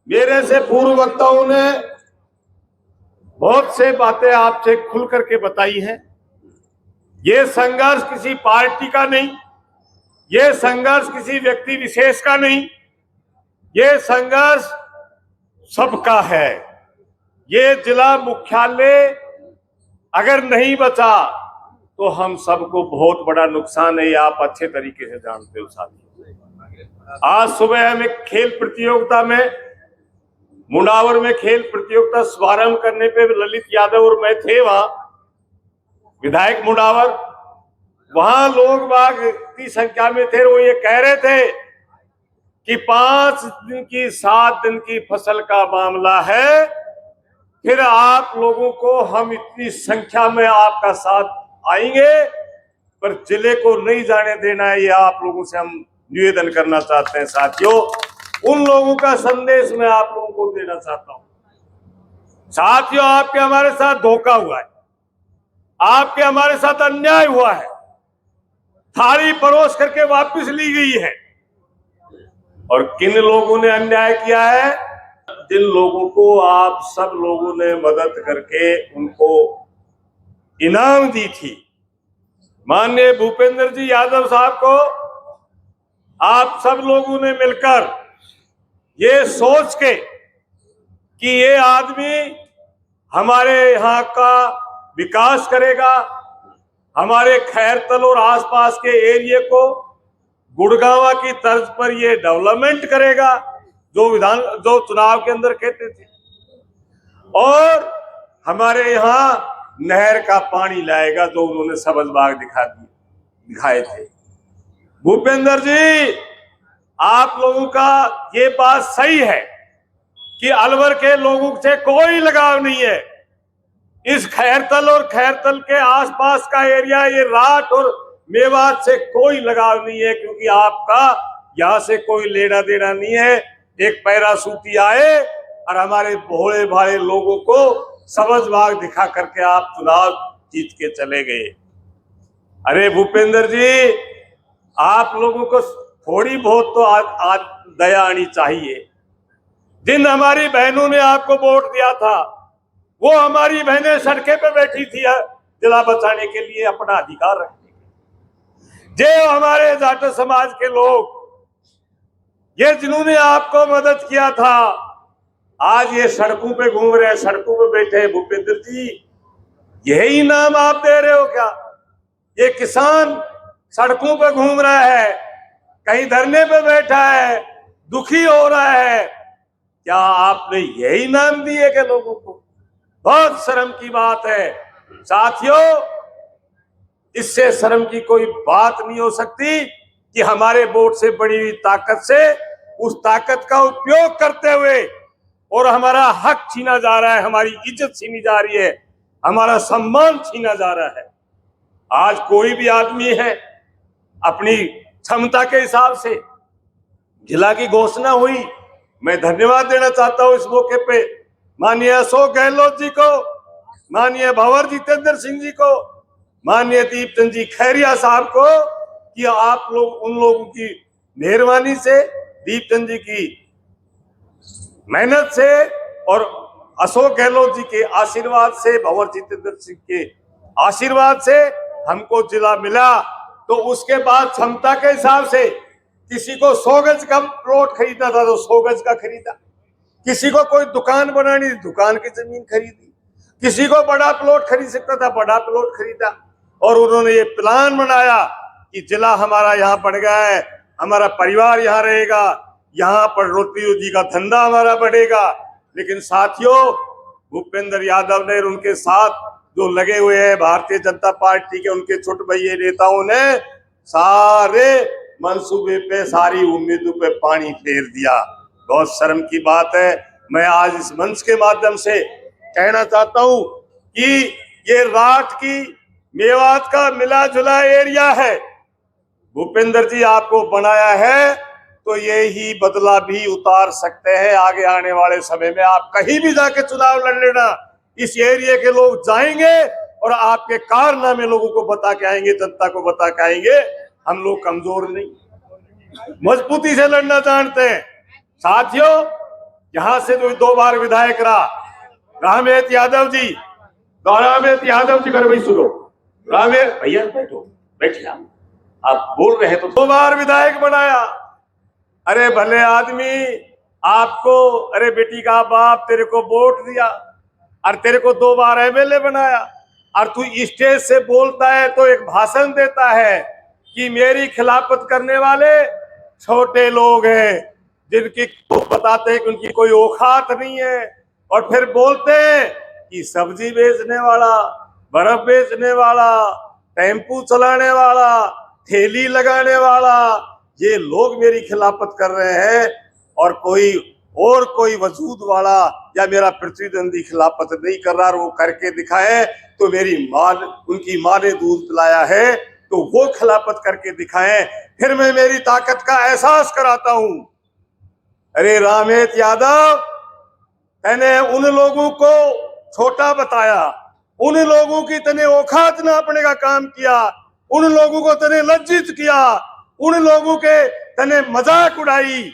मेरे से पूर्व वक्ताओं ने बहुत से बातें आपसे खुल करके बताई हैं। ये संघर्ष किसी पार्टी का नहीं, ये संघर्ष किसी व्यक्ति विशेष का नहीं, ये संघर्ष सबका है। ये जिला मुख्यालय अगर नहीं बचा तो हम सबको बहुत बड़ा नुकसान है, ये आप अच्छे तरीके से जानते हो साथियों। आज सुबह हम एक खेल प्रतियोगिता में, मुंडावर में खेल प्रतियोगिता शुभारंभ करने पे ललित यादव और मैं थे वहां, विधायक मुंडावर। वहां लोग बाग की संख्या में थे। वो ये कह रहे थे कि 5 दिन की 7 दिन की फसल का मामला है, फिर आप लोगों को हम इतनी संख्या में आपका साथ आएंगे, पर जिले को नहीं जाने देना है। ये आप लोगों से हम निवेदन करना चाहते हैं साथियों। उन लोगों का संदेश मैं आप लोगों को देना चाहता हूं। साथियों, आपके हमारे साथ धोखा हुआ है, आपके हमारे साथ अन्याय हुआ है, थाली परोस करके वापस ली गई है। और किन लोगों ने अन्याय किया है? जिन लोगों को आप सब लोगों ने मदद करके उनको इनाम दी थी, माननीय भूपेंद्र जी यादव साहब को आप सब लोगों ने मिलकर ये सोच के कि ये आदमी हमारे यहाँ का विकास करेगा, हमारे खैरतल और आसपास के एरिया को गुड़गांवा की तर्ज पर ये डेवलपमेंट करेगा, जो चुनाव के अंदर कहते थे, और हमारे यहाँ नहर का पानी लाएगा, जो उन्होंने सबज बाग दिखाए थे। भूपेंद्र जी, आप लोगों का ये बात सही है कि अलवर के लोगों से कोई लगाव नहीं है। इस खैरतल और खैरतल के आसपास का एरिया, ये राठ और मेवात से कोई लगाव नहीं है, क्योंकि आपका यहां से कोई लेना देना नहीं है। एक पैरासूटी आए और हमारे भोले भाले लोगों को समझ बाग दिखा करके आप चुनाव जीत के चले गए। अरे भूपेंद्र जी, आप लोगों को थोड़ी बहुत तो आज दया आनी चाहिए। जिन हमारी बहनों ने आपको वोट दिया था, वो हमारी बहनें सड़कें पे बैठी थी जिला बचाने के लिए, अपना अधिकार रखने के लिए। जो हमारे जाट समाज के लोग, ये जिन्होंने आपको मदद किया था, आज ये सड़कों पे घूम रहे हैं, सड़कों पे बैठे हैं। भूपेंद्र जी, यही नाम आप दे रहे हो क्या? ये किसान सड़कों पे घूम रहा है, कहीं धरने पे बैठा है, दुखी हो रहा है, क्या आपने यही नाम दिए के लोगों को? बहुत शर्म की बात है साथियों। इससे शर्म की कोई बात नहीं हो सकती कि हमारे वोट से बड़ी हुई ताकत से, उस ताकत का उपयोग करते हुए, और हमारा हक छीना जा रहा है, हमारी इज्जत छीनी जा रही है, हमारा सम्मान छीना जा रहा है। आज कोई भी आदमी है अपनी क्षमता के हिसाब से, जिला की घोषणा हुई, मैं धन्यवाद देना चाहता हूं इस मौके पे माननीय अशोक गहलोत जी को, माननीय भंवर जितेंद्र सिंह जी को, माननीय दीपचंद जी खैरिया साहब को, कि आप लोग, उन लोगों की मेहरबानी से, दीपचंद जी की मेहनत से और अशोक गहलोत जी के आशीर्वाद से, भंवर जितेंद्र सिंह के आशीर्वाद से हमको जिला मिला। तो उसके बाद क्षमता के हिसाब से किसी को 100 गज का प्लॉट खरीदना था तो 100 गज का खरीदा, किसी को कोई दुकान बनानी, दुकान की जमीन खरीदी, किसी को बड़ा प्लॉट खरीद सकता था, बड़ा प्लॉट खरीदा। और उन्होंने ये प्लान बनाया कि जिला हमारा यहाँ बढ़ गया है, हमारा परिवार यहाँ रहेगा, यहाँ पर रोटी रोजी का धंधा हमारा बढ़ेगा। लेकिन साथियों, भूपेंद्र यादव ने, उनके साथ जो लगे हुए हैं भारतीय जनता पार्टी के उनके छोटे भैया नेताओं ने, सारे मंसूबे पे, सारी उम्मीदों पे पानी फेर दिया। बहुत शर्म की बात है। मैं आज इस मंच के माध्यम से कहना चाहता हूं कि ये राठ की, मेवात का मिला जुला एरिया है। भूपेंद्र जी आपको बनाया है तो ये ही बदला भी उतार सकते हैं आगे आने वाले समय में। आप कहीं भी जाके चुनाव लड़ लेना, इस एरिया के लोग जाएंगे और आपके कारनामे लोगों को बता के आएंगे, जनता को बता के आएंगे। हम लोग कमजोर नहीं, मजबूती से लड़ना जानते हैं। साथियों, यहां से जो 2 बार विधायक रहा रामेत यादव जी, रामेत यादव जी, कर भाई सुनो, रामेत भैया बैठो, बैठिए आप बोल रहे तो 2 बार विधायक बनाया। अरे भले आदमी आपको, अरे बेटी का बाप तेरे को वोट दिया और तेरे को 2 बार एमएलए बनाया और तू स्टेज से बोलता है तो एक भाषण देता है कि मेरी खिलाफत करने वाले छोटे लोग हैं जिनकी तो बताते हैं कि उनकी कोई औकात नहीं है, और फिर बोलते हैं कि सब्जी बेचने वाला, बर्फ बेचने वाला, टेम्पू चलाने वाला, ठेली लगाने वाला, ये लोग मेरी खिलाफत कर रहे हैं और कोई वजूद वाला या मेरा प्रतिद्वंदी खिलाफत नहीं कर रहा और वो करके दिखाए तो मेरी मां, उनकी मां ने दूध पिलाया है तो वो खिलाफत करके दिखाएं, फिर मैं मेरी ताकत का एहसास कराता हूं। अरे रामेत यादव, मैंने उन लोगों को छोटा बताया, उन लोगों की तने औकात नापने का काम किया, उन लोगों को तने लज्जित किया, उन लोगों के तने मजाक उड़ाई,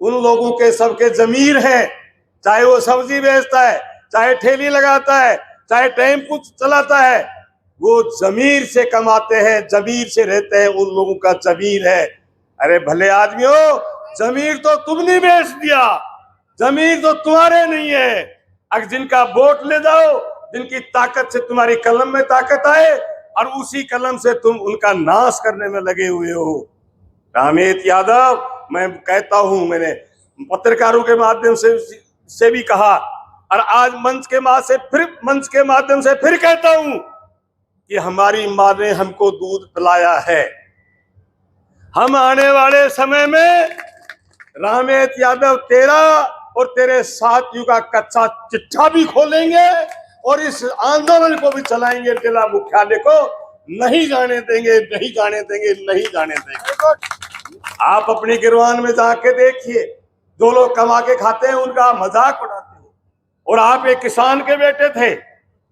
उन लोगों के सबके जमीर है, चाहे वो सब्जी बेचता है, चाहे ठेली लगाता है, चाहे टेम्पू चलाता है, वो जमीर से कमाते हैं, जमीर से रहते हैं, उन लोगों का जमीर है। अरे भले आदमियों, जमीर तो तुमने बेच दिया, जमीर तो तुम्हारे नहीं है। अगर जिनका वोट ले जाओ, जिनकी ताकत से तुम्हारी कलम में ताकत आए और उसी कलम से तुम उनका नाश करने में लगे हुए हो। रामेत यादव, मैं कहता हूं, मैंने पत्रकारों के माध्यम से भी कहा और आज मंच के माध्यम से फिर कहता हूं कि हमारी मां ने हमको दूध पिलाया है। हम आने वाले समय में रामेत यादव तेरा और तेरे साथियों का कच्चा चिट्ठा भी खोलेंगे और इस आंदोलन को भी चलाएंगे, जिला मुख्यालय को नहीं जाने देंगे, नहीं जाने देंगे, नहीं जाने देंगे। आप अपनी गिरवान में जाके देखिए, जो लोग कमा के खाते हैं उनका मजाक उड़ाते हो, और आप एक किसान के बेटे थे,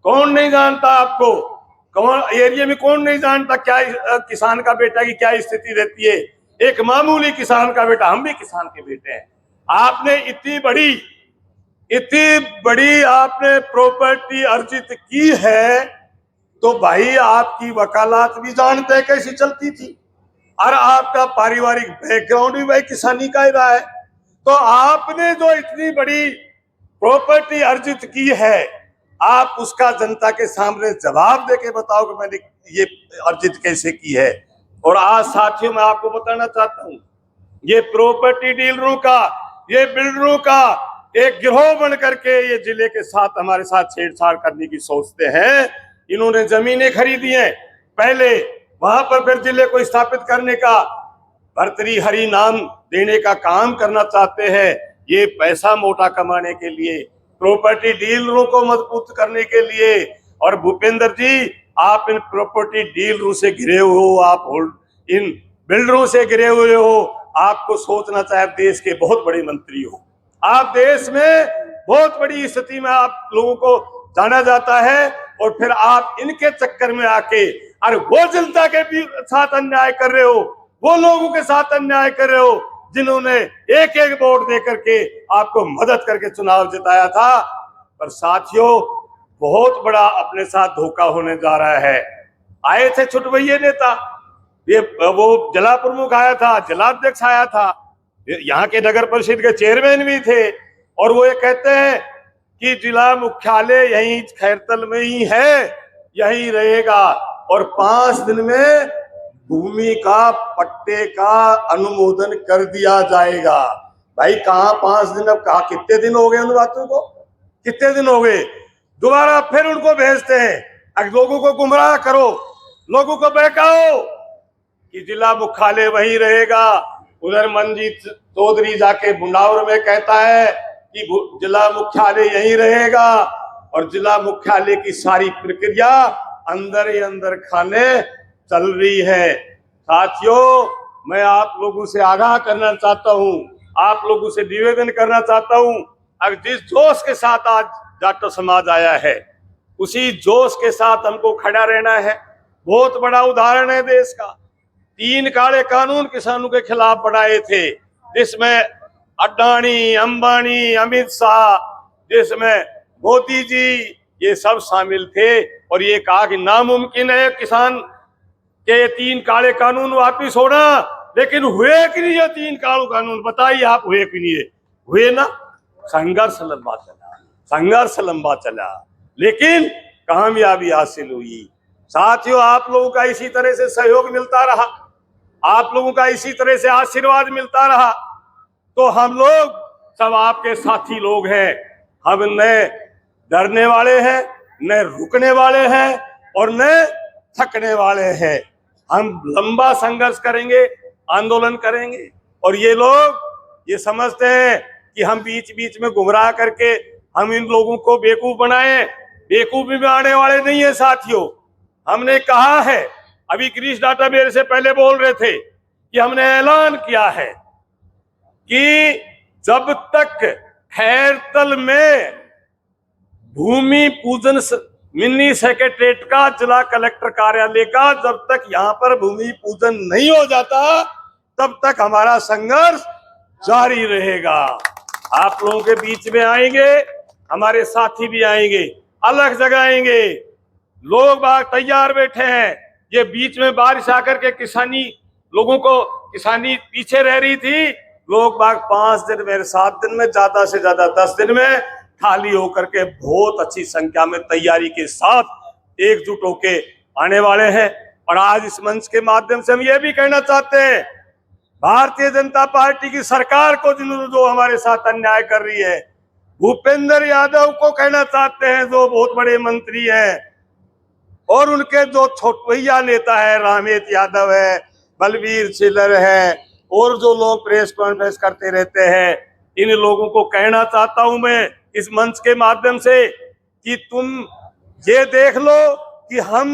कौन नहीं जानता आपको, कौन एरिया में कौन नहीं जानता क्या किसान का बेटा की क्या स्थिति रहती है। एक मामूली किसान का बेटा, हम भी किसान के बेटे हैं। आपने इतनी बड़ी आपने प्रॉपर्टी अर्जित की है तो भाई आपकी वकालत भी जानते हैं कैसी चलती थी और आपका पारिवारिक बैकग्राउंड भी भाई किसानी का ही रहा है। तो आपने जो इतनी बड़ी प्रॉपर्टी अर्जित की है, आप उसका जनता के सामने जवाब देके बताओ कि मैंने ये अर्जित कैसे की है। और आज साथियों, मैं आपको बताना चाहता हूं, ये प्रॉपर्टी डीलरों का, ये बिल्डरों का एक गिरोह बन करके ये जिले के साथ हमारे साथ छेड़छाड़ करने की सोचते हैं। इन्होंने जमीनें खरीदी हैं पहले, वहां पर फिर जिले को स्थापित करने का, भर्तृहरि नाम देने का काम करना चाहते हैं। ये पैसा मोटा कमाने के लिए, प्रॉपर्टी डीलरों को मजबूत करने के लिए। और भूपेंद्र जी, आप इन प्रॉपर्टी डीलरों से घिरे हुए हो, आप इन बिल्डरों से घिरे हुए हो। आपको सोचना चाहिए, देश के बहुत बड़े मंत्री हो आप, देश में बहुत बड़ी स्थिति में आप लोगों को जाना जाता है, और फिर आप इनके चक्कर में आके और वो जनता के भी साथ अन्याय कर रहे हो, वो लोगों के साथ अन्याय कर रहे हो जिन्होंने एक एक वोट दे करके आपको मदद करके चुनाव जिताया था। पर साथियों, बहुत बड़ा अपने साथ धोखा होने जा रहा है। आए थे छुटभैये नेता, ये वो जिला प्रमुख आया था, जिलाध्यक्ष आया था, यहाँ के नगर परिषद के चेयरमैन भी थे, और वो ये कहते हैं कि जिला मुख्यालय यहीं खैरतल में ही है, यही रहेगा, और 5 दिन में भूमि का पट्टे का अनुमोदन कर दिया जाएगा। भाई कहाँ 5 दिन, अब कहा कितने दिन हो गए उन बातों को, कितने दिन हो गए। दोबारा फिर उनको भेजते हैं, अब लोगों को गुमराह करो, लोगों को बहकाओ कि जिला मुख्यालय वही रहेगा। उधर मनजीत चौधरी जाके बुंडावर में कहता है कि जिला मुख्यालय यही रहेगा, और जिला मुख्यालय की सारी प्रक्रिया अंदर ही अंदर खाने चल रही है। साथियों, मैं आप लोगों से आगाह करना चाहता हूं, आप लोगों से निवेदन करना चाहता हूं, अब जिस जोश के साथ आज जाटो समाज आया है, उसी जोश के साथ हमको खड़ा रहना है। बहुत बड़ा उदाहरण है देश का, 3 काले कानून किसानों के खिलाफ बनाए थे, जिसमें अडानी, अंबानी, अमित शाह, जिसमें मोदी जी, ये सब शामिल थे। और ये कहा कि नामुमकिन है किसान के 3 काले कानून वापिस होना, लेकिन हुए कि नहीं ये 3 काले कानून? बताइए आप, हुए कि नहीं? हुए ना। संघर्ष लंबा चला, संघर्ष लंबा चला, लेकिन कामयाबी हासिल हुई। साथियों, आप लोगों का इसी तरह से सहयोग मिलता रहा, आप लोगों का इसी तरह से आशीर्वाद मिलता रहा, तो हम लोग सब आपके साथी लोग हैं। हम न डरने वाले हैं, न रुकने वाले हैं, और न थकने वाले हैं। हम लंबा संघर्ष करेंगे, आंदोलन करेंगे। और ये लोग ये समझते हैं कि हम बीच बीच में गुमराह करके हम इन लोगों को बेवकूफ बनाएं। बेवकूफी में आने वाले नहीं है साथियों। हमने कहा है, अभी गिरीश डाटा मेरे से पहले बोल रहे थे कि हमने ऐलान किया है कि जब तक खैरतल में भूमि पूजन मिनी सेक्रेटरीट का, जिला कलेक्टर कार्यालय का, जब तक यहाँ पर भूमि पूजन नहीं हो जाता, तब तक हमारा संघर्ष जारी रहेगा। आप लोगों के बीच में आएंगे, हमारे साथी भी आएंगे, अलग जगह आएंगे। लोग बाग तैयार बैठे हैं। ये बीच में बारिश आकर के किसानी लोगों को, किसानी पीछे रह रही थी, लोग बाग 5 दिन में, 7 दिन में, ज्यादा से ज्यादा 10 दिन में खाली होकर के बहुत अच्छी संख्या में तैयारी के साथ एकजुट होके आने वाले हैं। और आज इस मंच के माध्यम से हम ये भी कहना चाहते हैं, भारतीय जनता पार्टी की सरकार को जिन्होंने जो हमारे साथ अन्याय कर रही है, भूपेंद्र यादव को कहना चाहते हैं, जो बहुत बड़े मंत्री हैं, और उनके जो छोटभैया नेता है, रामेत यादव है, बलबीर सिलर है, और जो लोग प्रेस कॉन्फ्रेंस करते रहते हैं, इन लोगों को कहना चाहता हूं मैं इस मंच के माध्यम से कि तुम ये देख लो कि हम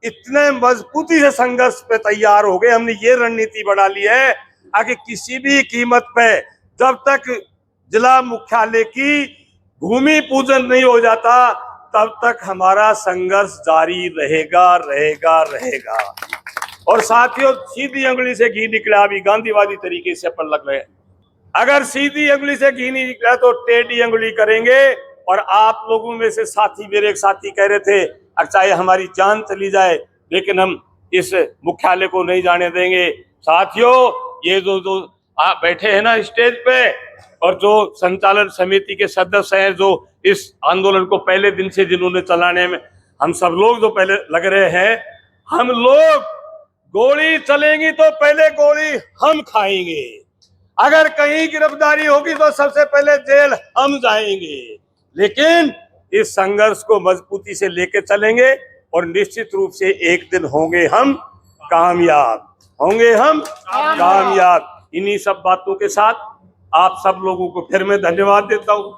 इतने मजबूती से संघर्ष पे तैयार हो गए। हमने ये रणनीति बना ली है कि किसी भी कीमत पे जब तक जिला मुख्यालय की भूमि पूजन नहीं हो जाता, तब तक हमारा संघर्ष जारी रहेगा, रहेगा, रहेगा। और साथियों, सीधी अंगुली से घी निकला, अभी गांधीवादी तरीके से अपन लग रहे हैं। अगर सीधी अंगुली से घी नहीं निकला तो टेढ़ी अंगुली करेंगे। और आप लोगों में से साथी, मेरे एक साथी कह रहे थे, चाहे हमारी जान चली जाए लेकिन हम इस मुख्यालय को नहीं जाने देंगे। साथियों, ये जो आप बैठे हैं ना स्टेज पे, और जो संचालन समिति के सदस्य हैं, जो इस आंदोलन को पहले दिन से जिन्होंने चलाने में, हम सब लोग जो पहले लग रहे हैं, हम लोग गोली चलेंगी तो पहले गोली हम खाएंगे। अगर कहीं गिरफ्तारी होगी तो सबसे पहले जेल हम जाएंगे। लेकिन इस संघर्ष को मजबूती से लेके चलेंगे, और निश्चित रूप से एक दिन होंगे हम कामयाब, होंगे हम कामयाब। इन्हीं सब बातों के साथ आप सब लोगों को फिर मैं धन्यवाद देता हूं।